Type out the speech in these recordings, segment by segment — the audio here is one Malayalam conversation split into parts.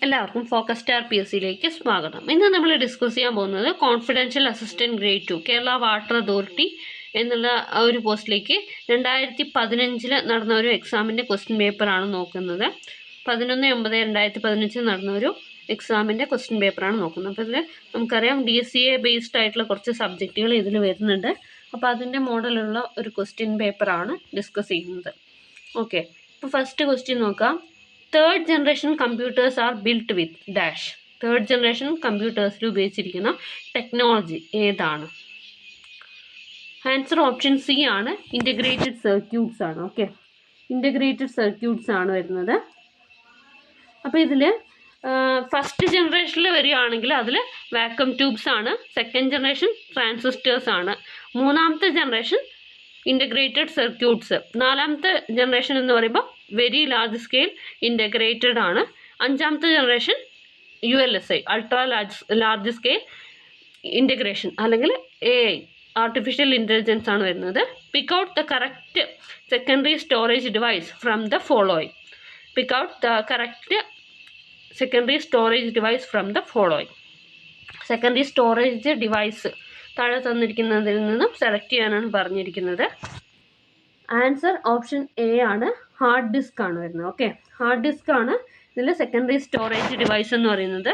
എല്ലാവർക്കും ഫോക്കസ് സ്റ്റാർ PSCയിലേക്ക് സ്വാഗതം. ഇന്ന് നമ്മൾ ഡിസ്കസ് ചെയ്യാൻ പോകുന്നത് confidential assistant grade 2 Kerala water authority എന്നുള്ള ഒരു പോസ്റ്റിലേക്ക് 2015 നടന്ന ഒരു എക്സാമിൻ്റെ ക്വസ്റ്റ്യൻ പേപ്പറാണ് നോക്കുന്നത്. 11/9/2015 നടന്ന ഒരു എക്സാമിൻ്റെ ക്വസ്റ്റ്യൻ പേപ്പറാണ് നോക്കുന്നത്. അപ്പോൾ ഇതിൽ നമുക്കറിയാം DCA ബേസ്ഡ് ആയിട്ടുള്ള കുറച്ച് സബ്ജക്റ്റുകൾ ഇതിൽ വരുന്നുണ്ട്. അപ്പോൾ അതിൻ്റെ മോഡലുള്ള ഒരു ക്വസ്റ്റ്യൻ പേപ്പറാണ് ഡിസ്കസ് ചെയ്യുന്നത്. ഓക്കെ, അപ്പോൾ ഫസ്റ്റ് ക്വസ്റ്റ്യൻ നോക്കാം. Third generation computers are built with dash. Third generation കമ്പ്യൂട്ടേഴ്സിൽ ഉപയോഗിച്ചിരിക്കുന്ന ടെക്നോളജി ഏതാണ്? ആൻസർ ഓപ്ഷൻ സി ആണ്, ഇൻ്റഗ്രേറ്റഡ് സർക്യൂട്ട്സ് ആണ്. ഓക്കെ, ഇൻ്റഗ്രേറ്റഡ് സർക്യൂട്ട്സ് ആണ് വരുന്നത്. അപ്പോൾ ഇതിൽ ഫസ്റ്റ് ജനറേഷനിൽ വരികയാണെങ്കിൽ അതിൽ വാക്വം ട്യൂബ്സ് ആണ്. സെക്കൻഡ് ജനറേഷൻ ട്രാൻസിസ്റ്റേഴ്സ് ആണ്. മൂന്നാമത്തെ ജനറേഷൻ ഇൻ്റഗ്രേറ്റഡ് സർക്യൂട്ട്സ്. നാലാമത്തെ ജനറേഷൻ എന്ന് പറയുമ്പോൾ വെരി ലാർജ് സ്കെയിൽ ഇൻ്റഗ്രേറ്റഡ് ആണ്. അഞ്ചാമത്തെ generation ULSI ultra large scale integration അല്ലെങ്കിൽ AI ആർട്ടിഫിഷ്യൽ ഇൻ്റലിജൻസ് ആണ് വരുന്നത്. പിക്ക് out the correct secondary storage device from the following. Pick out the correct secondary storage device from the following. Secondary storage device താഴെ തന്നിരിക്കുന്നതിൽ നിന്നും സെലക്ട് ചെയ്യാനാണ് പറഞ്ഞിരിക്കുന്നത്. ആൻസർ ഓപ്ഷൻ എ ആണ്, ഹാർഡ് ഡിസ്ക് ആണ് വരുന്നത്. ഓക്കെ, ഹാർഡ് ഡിസ്ക് ആണ് ഇതിൽ സെക്കൻഡറി സ്റ്റോറേജ് ഡിവൈസ് എന്ന് പറയുന്നത്.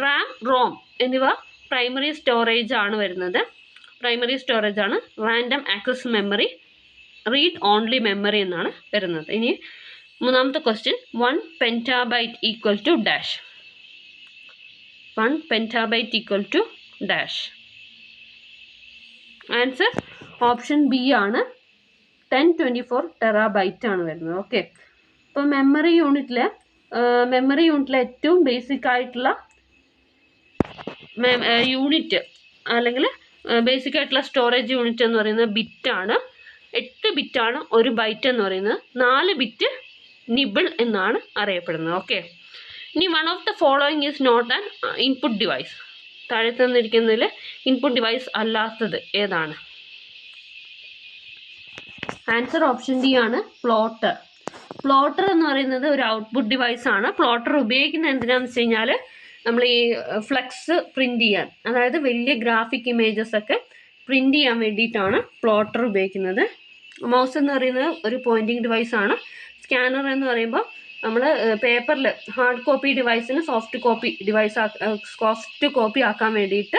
റാം, റോം എന്നിവ പ്രൈമറി സ്റ്റോറേജ് ആണ് വരുന്നത്. പ്രൈമറി സ്റ്റോറേജ് ആണ്. Random access memory, read only memory എന്നാണ് വരുന്നത്. ഇനി മൂന്നാമത്തെ question, 1 petabyte equal to dash. 1 petabyte equal to dash. Answer option B ആണ്, 1024 ടെറാബൈറ്റ് ആണ് വരുന്നത്. ഓക്കെ, ഇപ്പോൾ മെമ്മറി യൂണിറ്റിൽ ഏറ്റവും ബേസിക് ആയിട്ടുള്ള യൂണിറ്റ് അല്ലെങ്കിൽ ബേസിക് ആയിട്ടുള്ള സ്റ്റോറേജ് യൂണിറ്റ് എന്ന് പറയുന്നത് ബിറ്റാണ്. 8 ബിറ്റാണ് ഒരു ബൈറ്റ് എന്ന് പറയുന്നത്. 4 ബിറ്റ് നിബിൾ എന്നാണ് അറിയപ്പെടുന്നത്. ഓക്കെ, ഇനി one of the following is not an input device. താഴെ തന്നിരിക്കുന്നതിൽ ഇൻപുട്ട് ഡിവൈസ് അല്ലാത്തത് ഏതാണ്? ആൻസർ ഓപ്ഷൻ ഡി ആണ്, പ്ലോട്ടർ. പ്ലോട്ടർ എന്ന് പറയുന്നത് ഒരു ഔട്ട്പുട്ട് ഡിവൈസ് ആണ്. പ്ലോട്ടർ ഉപയോഗിക്കുന്നത് എന്തിനാണെന്ന് വെച്ച് കഴിഞ്ഞാൽ നമ്മൾ ഈ ഫ്ലെക്സ് പ്രിൻ്റ് ചെയ്യാൻ, അതായത് വലിയ ഗ്രാഫിക് ഇമേജസ് ഒക്കെ പ്രിൻ്റ് ചെയ്യാൻ വേണ്ടിയിട്ടാണ് പ്ലോട്ടർ ഉപയോഗിക്കുന്നത്. മൗസ് എന്ന് പറയുന്നത് ഒരു പോയിൻറ്റിംഗ് ഡിവൈസ് ആണ്. സ്കാനർ എന്ന് പറയുമ്പോൾ നമ്മൾ പേപ്പറിൽ ഹാർഡ് കോപ്പി ഡിവൈസിന് സോഫ്റ്റ് കോപ്പി ആക്കാൻ വേണ്ടിയിട്ട്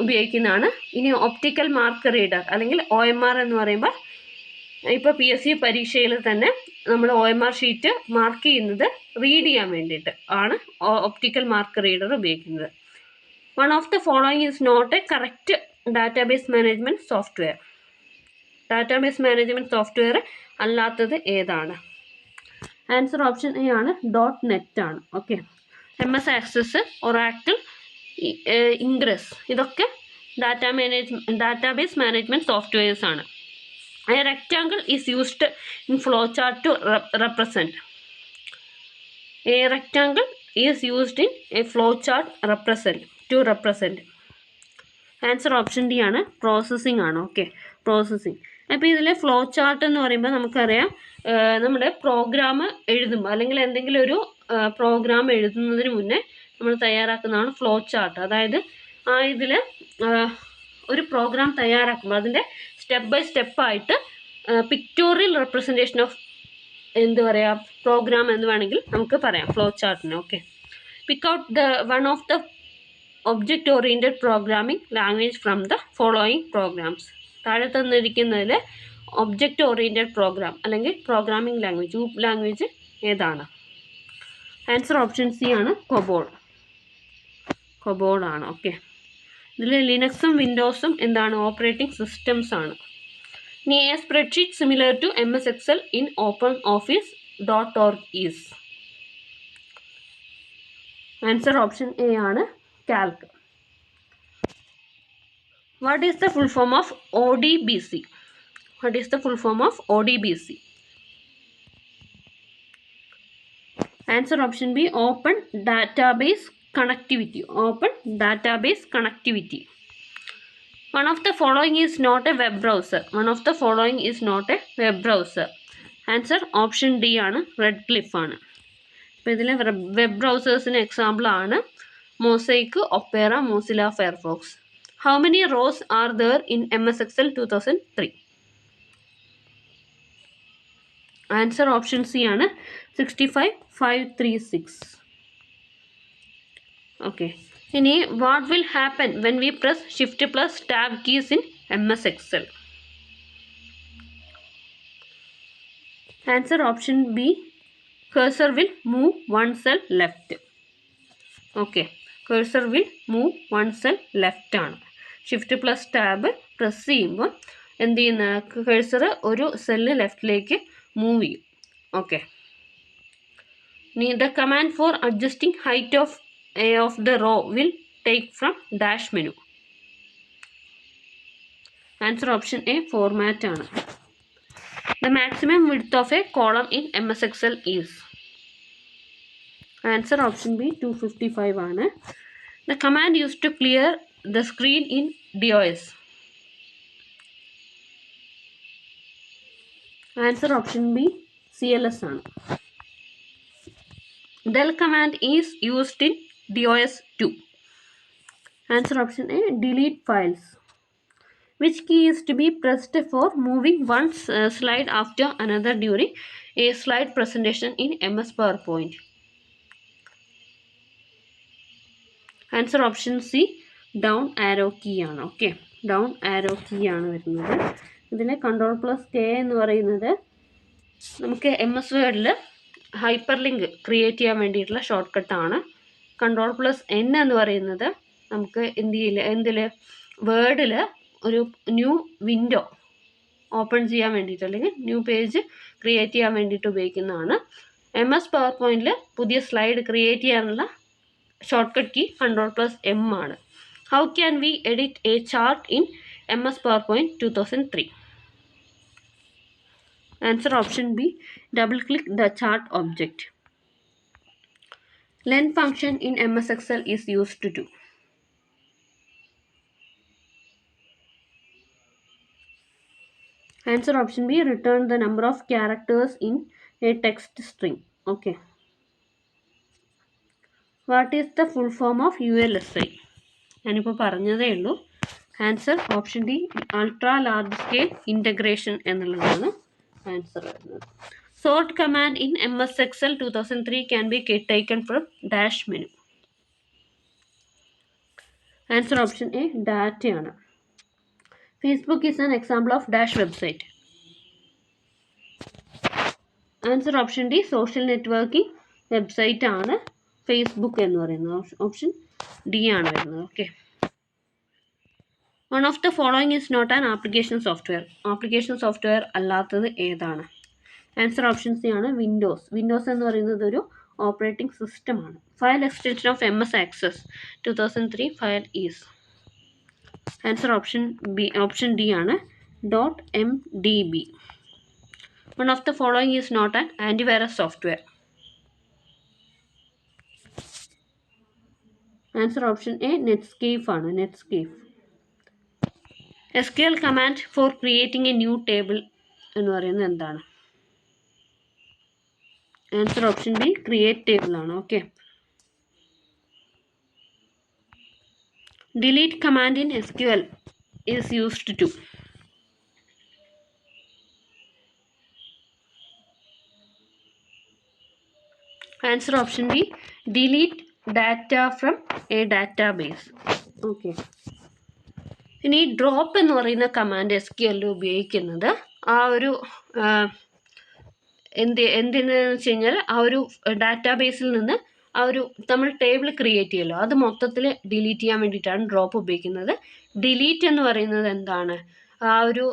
ഉപയോഗിക്കുന്നതാണ്. ഇനി ഒപ്റ്റിക്കൽ മാർക്ക് റീഡർ അല്ലെങ്കിൽ OMR എന്ന് പറയുമ്പോൾ ഇപ്പോൾ PSC പരീക്ഷയിൽ തന്നെ നമ്മൾ OMR ഷീറ്റ് മാർക്ക് ചെയ്യുന്നത് റീഡ് ചെയ്യാൻ വേണ്ടിയിട്ട് ആണ് ഒപ്റ്റിക്കൽ മാർക്ക് റീഡർ ഉപയോഗിക്കുന്നത്. One of the following is not a correct database management software. Database management software അല്ലാത്തത് ഏതാണ്? ആൻസർ ഓപ്ഷൻ എ ആണ്, .NET ആണ്. Okay, MS access, Oracle, Ingres ഇതൊക്കെ ഡാറ്റാബേസ് മാനേജ്മെൻറ്റ് സോഫ്റ്റ്വെയർസ് ആണ്. A rectangle is used in flowchart to represent. A rectangle is used in a flowchart to represent. Answer option D ആണ്, പ്രോസസ്സിംഗ് ആണ്. Okay, processing. അപ്പോൾ ഇതിൽ ഫ്ലോ ചാർട്ട് എന്ന് പറയുമ്പോൾ നമുക്കറിയാം നമ്മുടെ പ്രോഗ്രാം എഴുതുമ്പോൾ അല്ലെങ്കിൽ എന്തെങ്കിലും ഒരു പ്രോഗ്രാം എഴുതുന്നതിന് മുന്നേ നമ്മൾ തയ്യാറാക്കുന്നതാണ് ഫ്ലോ ചാർട്ട്. അതായത് ഇതിൽ ഒരു പ്രോഗ്രാം തയ്യാറാക്കുമ്പോൾ അതിൻ്റെ സ്റ്റെപ്പ് ബൈ സ്റ്റെപ്പായിട്ട് പിക്ടോറിയൽ റെപ്രസെൻറ്റേഷൻ ഓഫ് പ്രോഗ്രാം എന്ന് വേണമെങ്കിൽ നമുക്ക് പറയാം ഫ്ലോ ചാർട്ടിന്. Okay, pick out the one of the object oriented programming language from the following programs. താഴെ തന്നിരിക്കുന്നതിൽ ഒബ്ജക്റ്റ് ഓറിയൻറ്റഡ് പ്രോഗ്രാം അല്ലെങ്കിൽ പ്രോഗ്രാമിംഗ് ലാംഗ്വേജ് ലാംഗ്വേജ് ഏതാണ്? ആൻസർ ഓപ്ഷൻ സി ആണ്, കൊബോൾ ആണ്. ഓക്കെ, ഇതിൽ ലിനക്സും വിൻഡോസും എന്താണ്? ഓപ്പറേറ്റിംഗ് സിസ്റ്റംസ് ആണ്. ഇനി a spreadsheet similar to MS Excel in OpenOffice.org is. Answer option A ആണ്, Calc. What is the full form of ODBC? What is the full form of ODBC? Answer option B, Open Database Connectivity. Open Database Connectivity. One of the following is not a web browser. One of the following is not a web browser. Answer option D ആണ്, Redcliffe ആണ്. അപ്പോൾ ഇതിലെ വെബ് ബ്രൗസേഴ്സിന് എക്സാമ്പിളാണ് mosaic, Opera, Mozilla Firefox. How many rose are there in MS Excel 2003? Answer option C ആണ് 65,536. ഓക്കെ, ഇനി what will happen when we press shift plus tab keys in MS Excel? Answer option B, cursor will move one cell left. Okay, cursor will move one cell left ആണ്. ഷിഫ്റ്റ് പ്ലസ് ടാബ് പ്രസ് ചെയ്യുമ്പോൾ എന്ത് ചെയ്യുന്ന കഴ്സർ ഒരു സെല്ല് ലെഫ്റ്റിലേക്ക് മൂവ് ചെയ്യും. ഓക്കെ, ഇനി the command for adjusting height of the row will take from dash menu. Answer option A, format ആണ്. The maximum width of a column in MS Excel is? Answer option B, 255 ആണ്. The command used to clear the screen in DOS? Answer option B, CLS ആണ്. Del command is used in DOS 2? Answer option A, delete files. Which key is to be pressed for moving one slide after another during a slide presentation in MS PowerPoint? Answer option C, down arrow key ആണ്. ഓക്കെ, ഡൗൺ ആരോ കീ ആണ് വരുന്നത്. ഇതിനെ Ctrl+K എന്ന് പറയുന്നത് നമുക്ക് MS വേർഡിൽ ഹൈപ്പർ ലിങ്ക് ക്രിയേറ്റ് ചെയ്യാൻ വേണ്ടിയിട്ടുള്ള ഷോർട്ട് കട്ടാണ്. Ctrl+N എന്ന് പറയുന്നത് നമുക്ക് എന്തിൽ വേർഡിൽ ഒരു ന്യൂ വിൻഡോ ഓപ്പൺ ചെയ്യാൻ വേണ്ടിയിട്ട് അല്ലെങ്കിൽ ന്യൂ പേജ് ക്രിയേറ്റ് ചെയ്യാൻ വേണ്ടിയിട്ട് ഉപയോഗിക്കുന്നതാണ്. MS PowerPointൽ പുതിയ സ്ലൈഡ് ക്രിയേറ്റ് ചെയ്യാനുള്ള ഷോർട്ട് കട്ട് കീ Ctrl+M ആണ്. How can we edit A chart in MS PowerPoint 2003? Answer option B, double click the chart object. len function in MS Excel is used to do? Answer option B, return the number of characters in a text string. Okay. What is the full form of ULSI? ഞാനിപ്പോൾ പറഞ്ഞതേ ഉള്ളൂ. Answer option D, ultra large scale integration എന്നുള്ളതാണ് ആൻസർ വരുന്നത്. Sort command in MS Excel 2003 can be taken from dash menu. Answer option A, ഡാറ്റയാണ്. Facebook is an example of dash website. Answer option D, social networking website ആണ് ഫേസ്ബുക്ക് എന്ന് പറയുന്നത്. ഓപ്ഷൻ ഡി ആണ് വരുന്നത്. Okay, one of the following is not an application software. Application software അല്ലാത്തത് ഏതാണ്? ആൻസർ ഓപ്ഷൻ സി ആണ്, വിൻഡോസ്. വിൻഡോസ് എന്ന് പറയുന്നത് ഒരു ഓപ്പറേറ്റിംഗ് സിസ്റ്റമാണ്. File extension of MS Access 2003 file is? Answer option B, option D ആണ്, .mdb. One of the following is not an antivirus software. Answer option A, Netscape ആണ്, Netscape. SQL command for creating A new table എന്ന് പറയുന്നത് എന്താണ്? Answer option B, create table ആണ്. Okay, delete command in SQL is used to? Answer option B, delete data from a database. Okay. ഇനി ഡ്രോപ്പ് എന്ന് പറയുന്ന കമാൻഡ് SQL ഉപയോഗിക്കുന്നത് ആ ഒരു എന്തിനെന്ന് വെച്ച് കഴിഞ്ഞാൽ ആ ഒരു ഡാറ്റാബേസിൽ നിന്ന് ആ ഒരു നമ്മൾ ടേബിൾ ക്രിയേറ്റ് ചെയ്യുമല്ലോ, അത് മൊത്തത്തിൽ ഡിലീറ്റ് ചെയ്യാൻ വേണ്ടിയിട്ടാണ് ഡ്രോപ്പ് ഉപയോഗിക്കുന്നത്. ഡിലീറ്റ് എന്ന് പറയുന്നത് എന്താണ്? ആ ഒരു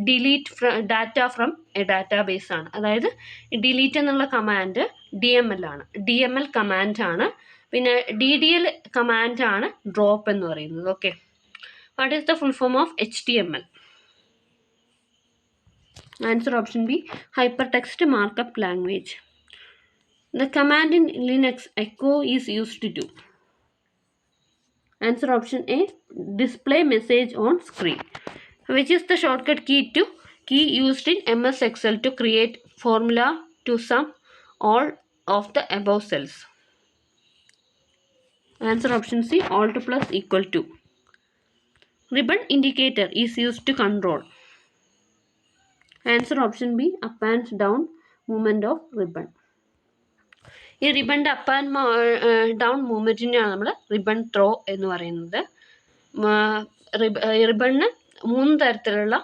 delete data from A database ആണ്. അതായത് ഡിലീറ്റ് എന്നുള്ള കമാൻഡ് DML ആണ്, DML കമാൻഡാണ്. പിന്നെ DDL കമാൻഡാണ് ഡ്രോപ്പ് എന്ന് പറയുന്നത്. Okay, what is the full form of HTML? Answer option B, hypertext markup language. The command in Linux echo is used to do? Answer option A, display message on screen. Which is the shortcut key used in MS Excel to create formula to sum all of the above cells. Answer option C, alt plus equal to. Ribbon indicator is used to control. Answer option B, up and down movement of ribbon. ഈ റിബണിൻ്റെ അപ്പ് ആൻഡ് ഡൗൺ മൂവ്മെൻറ്റിനെയാണ് നമ്മൾ റിബൺ ത്രോ എന്ന് പറയുന്നത്. റിബണിന് 3 തരത്തിലുള്ള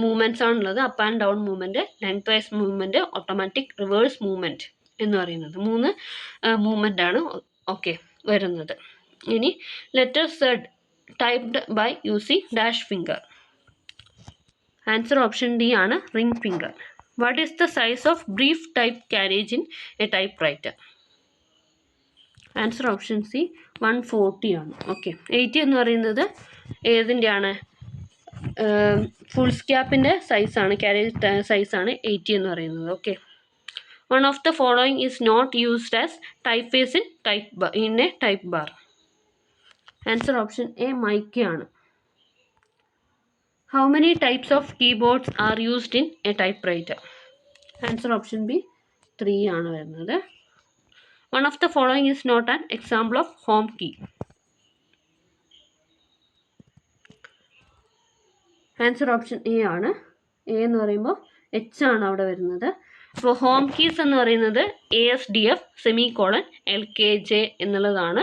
മൂവ്മെൻറ്റ്സ് ആണുള്ളത്. Up and down movement, length wise movement, automatic reverse movement എന്ന് പറയുന്നത് 3 മൂവ്മെൻ്റ് ആണ് വരുന്നത്. ഇനി letter Z typed by using dash finger. Answer option D ആണ് ring finger. What is the size of brief type carriage in a typewriter? Answer option C 140 ആണ്. 80 എന്ന് പറയുന്നത് ഏതിൻ്റെയാണ്? ഫുൾ സ്ക്യാപ്പിൻ്റെ സൈസാണ്, കാരേജ് സൈസാണ് 80 എന്ന് പറയുന്നത്. One of the following is not used as typeface in a type bar. Answer option A, mic ആണ്. How many types of keyboards are used in a typewriter? Answer option B, 3 ആണ് വരുന്നത്. One of the following is not an example of home key. Answer option A ആണ്. A എന്ന് പറയുമ്പോൾ H ആണ് അവിടെ വരുന്നത്. അപ്പോൾ ഹോം കീസ് എന്ന് പറയുന്നത് ASDF LKJ എന്നുള്ളതാണ്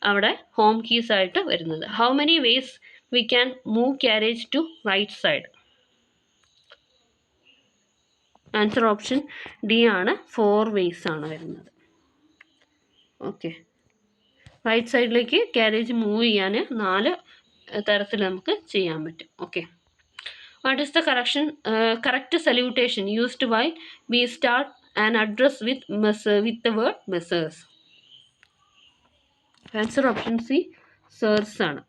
അവിടെ ഹോം കീസ് ആയിട്ട് വരുന്നത്. How many ways we can move carriage to right side? Answer option D ആണ്, 4 വേസ് ആണ് വരുന്നത്. റൈറ്റ് സൈഡിലേക്ക് ക്യാരേജ് മൂവ് ചെയ്യാൻ 4 തരത്തിൽ നമുക്ക് ചെയ്യാൻ പറ്റും. What is the correct salutation used while we start an address with the word Messrs? Answer option C, sirs ആണ്.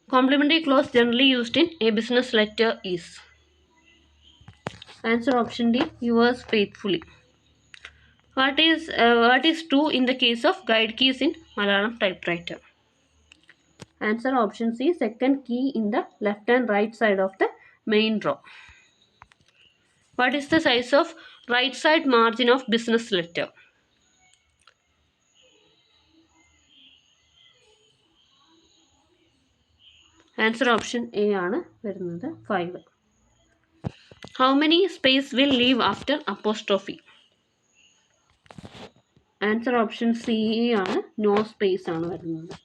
Complimentary clause generally used in a business letter is? Answer option D, yours faithfully. What is true in the case of guide keys in Malayalam typewriter? Answer option C, second key in the left and right side of the main row. What is the size of right side margin of business letter? Answer option A ആണ് വരുന്നത്, 5. How many space will leave after apostrophe? Answer option C ആണ്, no space ആണ് വരുന്നത്.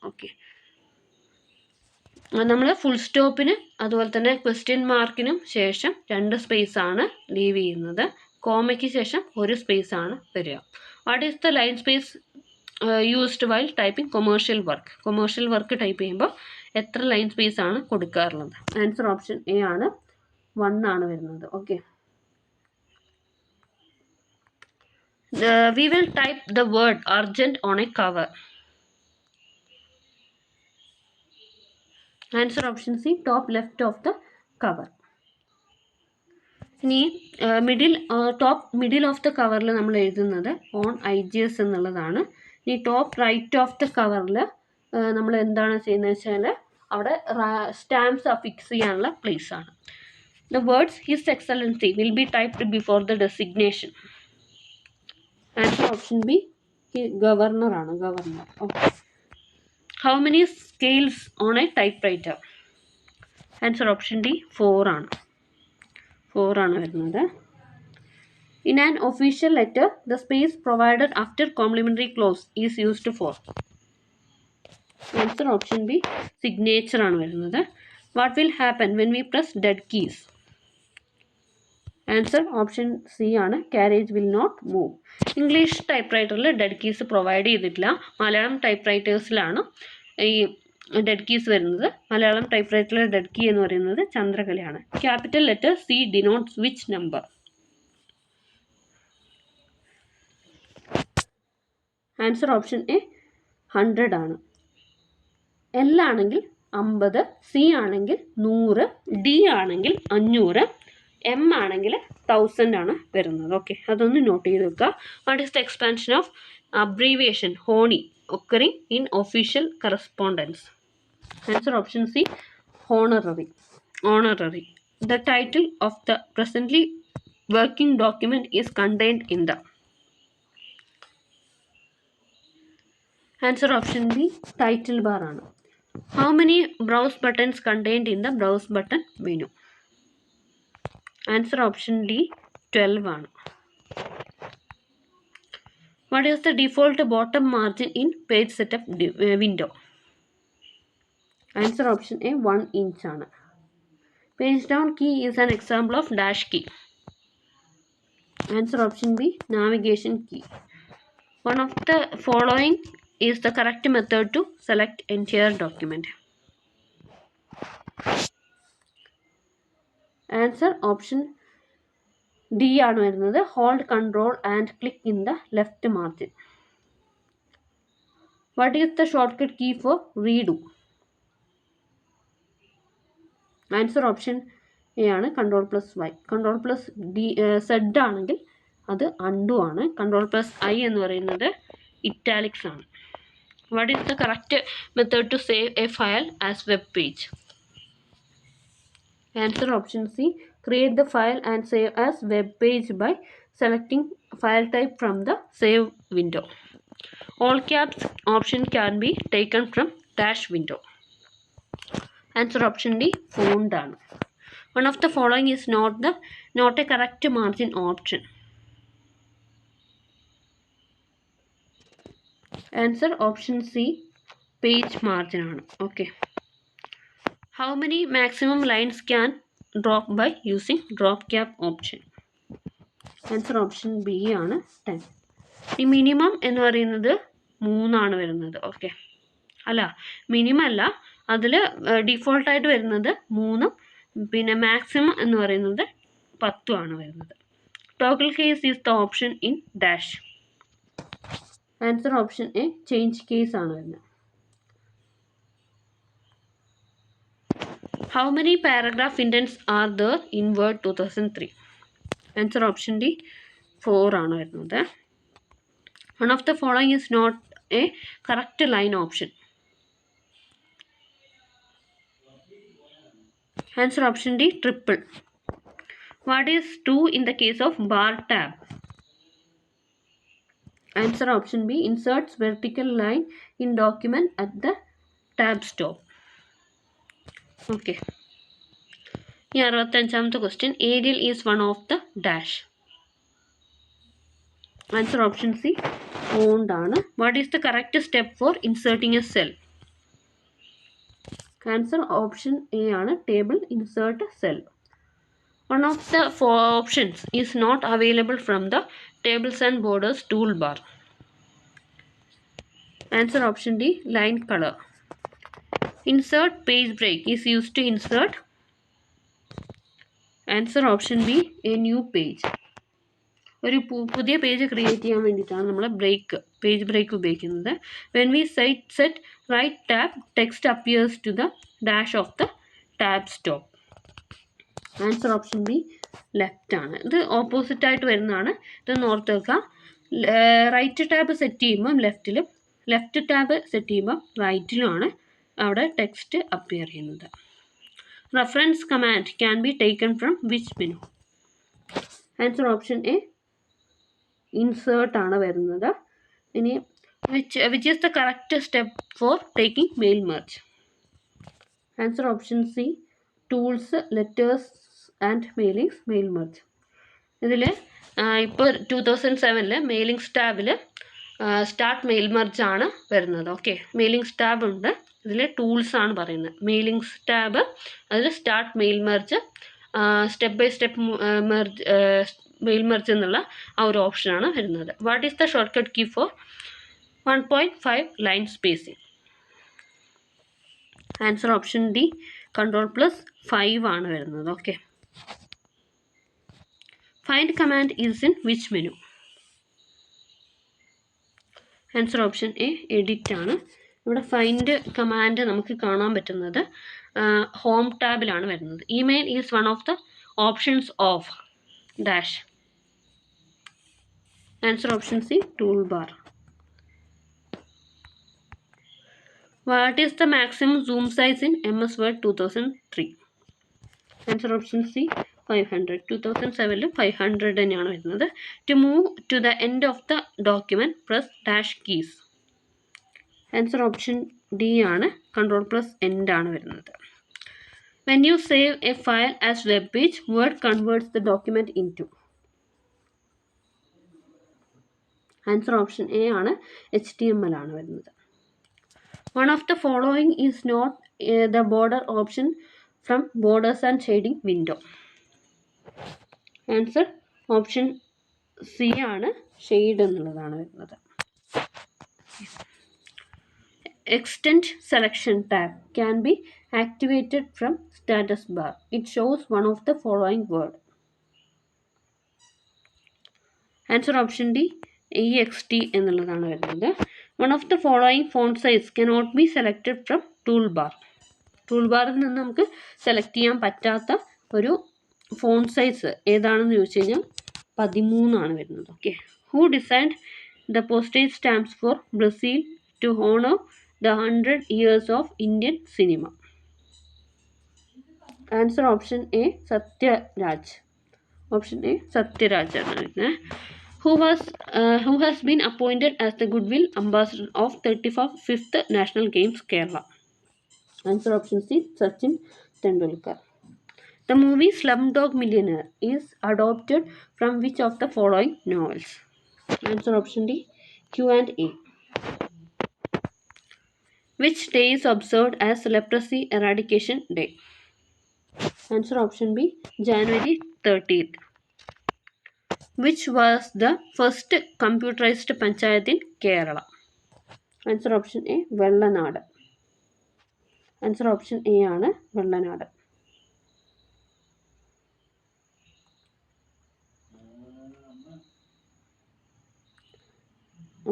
നമ്മൾ ഫുൾ സ്റ്റോപ്പിന് അതുപോലെ തന്നെ ക്വസ്റ്റ്യൻ മാർക്കിനും ശേഷം 2 സ്പേസ് ആണ് ലീവ് ചെയ്യുന്നത്. കോമയ്ക്ക് ശേഷം 1 സ്പേസ് ആണ് വരിക. What is the line space used while typing commercial work? Commercial work type ചെയ്യുമ്പോൾ എത്ര ലൈൻ സ്പേസ് ആണ് കൊടുക്കാറുള്ളത്? ആൻസർ ഓപ്ഷൻ എ ആണ്, 1 ആണ് വരുന്നത്. We will type the word urgent on a cover. Answer option C, top left of the cover. ഇനി മിഡിൽ ഓഫ് ദ കവറിൽ നമ്മൾ എഴുതുന്നത് ഓൺ IGS എന്നുള്ളതാണ്. ഇനി ടോപ്പ് റൈറ്റ് ഓഫ് ദ കവറിൽ നമ്മൾ എന്താണ് ചെയ്യുന്നത് വെച്ചാൽ അവിടെ സ്റ്റാമ്പ്സ് അഫിക്സ് ചെയ്യാനുള്ള പ്ലേസ് ആണ്. The words His Excellency will be typed before the designation. Answer option B, governor ആണ്, governor. How many scales on a typewriter? Answer option D, 4 ആണ്. 4 ആണ് വരുന്നത്. In an official letter, the space provided after complimentary clause is used for? Answer option B, signature ആണ് വരുന്നത്. What will happen when we press dead keys? Answer option C ആണ്, carriage will not move. English ടൈപ്പ്റൈറ്ററിൽ ഡെഡ് കീസ് പ്രൊവൈഡ് ചെയ്തിട്ടില്ല. മലയാളം ടൈപ്പ്റൈറ്റേഴ്സിലാണ് ഈ ഡെഡ് കീസ് വരുന്നത്. മലയാളം ടൈപ്പ്റൈറ്ററിലെ ഡെഡ് കീ എന്ന് പറയുന്നത് ചന്ദ്രകലയാണ്. Capital letter C denotes which number? Answer option A, 100 ആണ്. L ആണെങ്കിൽ 50, C ആണെങ്കിൽ 100, D ആണെങ്കിൽ 500, M ആണെങ്കിൽ 1000 ആണ് വരുന്നത്. അതൊന്ന് നോട്ട് ചെയ്ത് വെക്കുക. What is the expansion of abbreviation Horney occurring in official correspondence? Answer option C, honorary. The title of the presently working document is contained in the? Answer option B, title bar ആണ്. How many browse buttons contained in the browse button menu? Answer option D, 12 ആണ്. What is the default bottom margin in page setup window? Answer option A, 1 inch ആണ്. Page down key is an example of dash key. Answer option B, navigation key. One of the following is the correct method to select entire document. Answer option D ആണ് വരുന്നത്. Hold control and click in the left margin. What is the shortcut key for redo? Answer option A ആണ് control plus Y. control plus Z ആണെങ്കിൽ അത് undo ആണ്. control plus I എന്ന് പറയുന്നത് italics ആണ്. What is the correct method to save a file as web page? Answer option C, create the file and save as web page by selecting file type from the save window. All caps option can be taken from dash window. Answer option D, font ആണ്. One of the following is not a correct margin option. Answer option C, page margin ആണ്. Okay. How many maximum lines can drop by using drop cap option? Answer option B ആണ് 10. ഈ മിനിമം എന്ന് പറയുന്നത് 3 ആണ് വരുന്നത്. ഓക്കെ, അല്ല മിനിമം അല്ല, അതിൽ ഡിഫോൾട്ടായിട്ട് വരുന്നത് 3, പിന്നെ മാക്സിമം എന്ന് പറയുന്നത് 10 ആണ് വരുന്നത്. Toggle case is the option in dash. Answer option A, change case ആണ് വരുന്നത്. How many paragraph indents are there in Word 2003? Answer option D, 4 ആണ് വരുന്നത്. One of the following is not a correct line option. Answer option D, triple. What is true in the case of bar tab? Answer option B, inserts vertical line in document at the tab stop. Okay. ഈ 65ാമത്തെ question, Arial is one of the dash. Answer option C, font ആണ്. What is the correct step for inserting a cell? Answer option A ആണ്, table insert cell. One of the options is not available from the tables and borders tool bar. Answer option D, line colour. Insert page break is used to insert. Answer option B, a new page. ഒരു പുതിയ പേജ് ക്രിയേറ്റ് ചെയ്യാൻ വേണ്ടിയിട്ടാണ് നമ്മൾ പേജ് ബ്രേക്ക് ഉപയോഗിക്കുന്നത്. When we set right tab, text appears to the dash of the tab stop. Answer option B, left ആണ്. ഇത് ഓപ്പോസിറ്റ് ആയിട്ട് വരുന്നതാണ്. ഇതൊന്ന് ഓർത്ത് വെക്കുക. റൈറ്റ് ടാബ് സെറ്റ് ചെയ്യുമ്പം ലെഫ്റ്റിലും, ലെഫ്റ്റ് ടാബ് സെറ്റ് ചെയ്യുമ്പം റൈറ്റിലുമാണ് അവിടെ ടെക്സ്റ്റ് അപ്പിയർ ചെയ്യുന്നത്. Reference command can be taken from which menu? Answer option A, insert ആണ് വരുന്നത്. ഇനി which is the correct step for taking mail merge? Answer option C, tools, letters and mailings, mail merge. ഇതിൽ ഇപ്പോൾ 2007 മെയിലിങ്സ് ടാബിൽ സ്റ്റാർട്ട് മെയിൽ മെർജ് ആണ് വരുന്നത്. ഓക്കെ, മെയിലിങ്സ് ടാബ് ഉണ്ട്, ഇതിൽ ടൂൾസ് ആണ് പറയുന്നത്. മെയിലിങ്സ് ടാബ്, അതിൽ start mail merge, step by step mail merge എന്നുള്ള ആ ഒരു ഓപ്ഷനാണ് വരുന്നത്. What is the shortcut key for 1.5 line spacing? Answer option D, Ctrl+5 ആണ് വരുന്നത്. Okay. Find command is in which menu? Answer option A, edit ആണ്. ഇവിടെ ഫൈൻഡ് കമാൻഡ് നമുക്ക് കാണാൻ പറ്റുന്നത് ഹോം ടാബിലാണ് വരുന്നത്. Email is one of the options of dash. Answer option C, tool bar. What is the maximum zoom size in MS Word 2003? Answer option C, 500. 2007 500 തന്നെയാണ് വരുന്നത്. To move to the end of the document press dash keys. Answer option D ആണ്. കൺട്രോൾ പ്ലസ് എൻഡ് ആണ് വരുന്നത്. When you save a file as web page, Word converts the document into. Answer option A ആണ്. HTML ആണ് വരുന്നത്. One of the following is not the border option from borders and shading window. Answer option C ആണ്. ഷെയ്ഡ് എന്നുള്ളതാണ് വരുന്നത്. Extend selection tab can be activated from status bar. It shows one of the following word. Answer option D, EXT എന്നുള്ളതാണ് വരുന്നത്. One of the following font size cannot be selected from toolbar. ടൂൾബാറിൽ നിന്ന് നമുക്ക് സെലക്ട് ചെയ്യാൻ പറ്റാത്ത ഒരു ഫോണ്ട് സൈസ് ഏതാണെന്ന് ചോദിച്ചു കഴിഞ്ഞാൽ 13 വരുന്നത്. Okay. Who designed the postage stamps for Brazil to honour the 100 years of Indian cinema? Answer option A, Satyaraj. Option A, Satyaraj. Who has been appointed as the Goodwill Ambassador of 35th National Games Kerala? Answer option C, Sachin Tendulkar. The movie Slumdog Millionaire is adapted from which of the following novels? Answer option D, Q and A. Which day is observed as Leprosy Eradication Day? Answer option B, January 30th. Which was the first computerized panchayat in Kerala? Answer option A, Vellanad. Answer option A ആണ് Vellanad.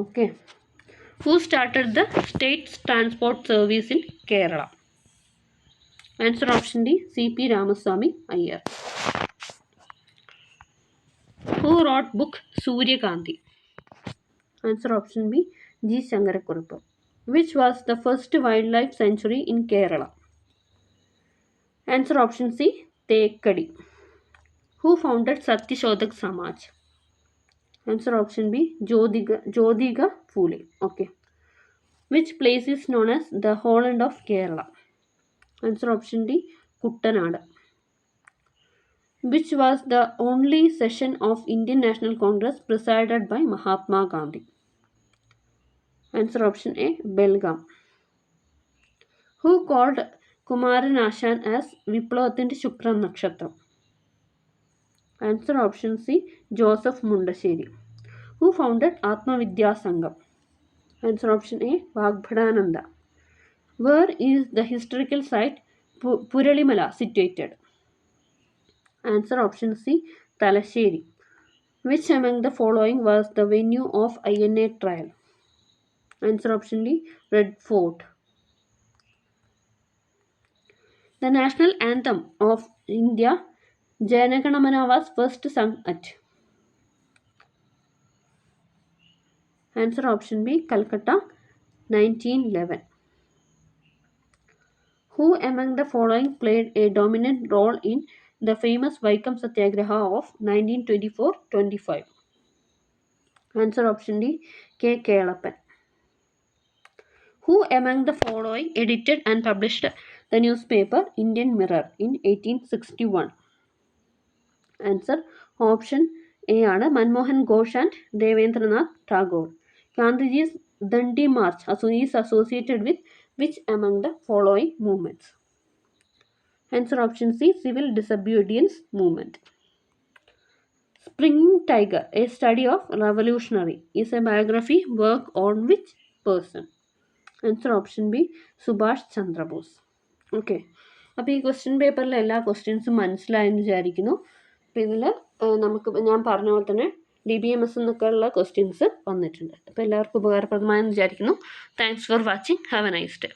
Okay. Who started the state transport service in Kerala? Answer option D, C.P. Ramaswamy Iyer. Who wrote book Suryakanti? Answer option B, G. Shankarakurupu. Which was the first wildlife sanctuary in Kerala? Answer option C, Thekkadi. Who founded Satyashodak Samaj? Answer option B, Jyotika Phule. Okay. Which place is known as the Holland of Kerala? Answer option D, Kuttanad. Which was the only session of Indian National Congress presided by Mahatma Gandhi? Answer option A, Belgaum. Who called Kumaran Ashan as Viplavathinte Shukran Nakshatram? Answer option C, Joseph Mundasheri. Who founded Atma Vidya Sangam? Answer option A, Vagbhadananda. Where is the historical site Puralimala situated? Answer option C, Talasheri. Which among the following was the venue of INA trial? Answer option D, Red Fort. The national anthem of India, Jana Gana Mana, was first sung at? Answer option B, Calcutta, 1911. Who among the following played a dominant role in the famous Vaikam Satyagraha of 1924-25? Answer option D, K. Kelappan. Who among the following edited and published the newspaper Indian Mirror in 1861? Answer option A ആണ് Manmohan Ghosh and Devendranath Tagore. Gandhiji's Dandi March is associated with which among the following movements? Answer option C, Civil Disobedience Movement. Springing Tiger, a study of revolutionary, is a biography work on which person? Answer option B, Subhash Chandra Bose. Okay. അപ്പോൾ ഈ ക്വസ്റ്റ്യൻ പേപ്പറിലെ എല്ലാ ക്വസ്റ്റ്യൻസും മനസ്സിലായെന്ന് വിചാരിക്കുന്നു. അപ്പോൾ ഇതിൽ നമുക്ക് ഞാൻ പറഞ്ഞ പോലെ തന്നെ DBMS എന്നൊക്കെ ഉള്ള ക്വസ്റ്റ്യൻസ് വന്നിട്ടുണ്ട്. അപ്പോൾ എല്ലാവർക്കും ഉപകാരപ്രദമായെന്ന് വിചാരിക്കുന്നു. Thanks for watching. Have A nice day.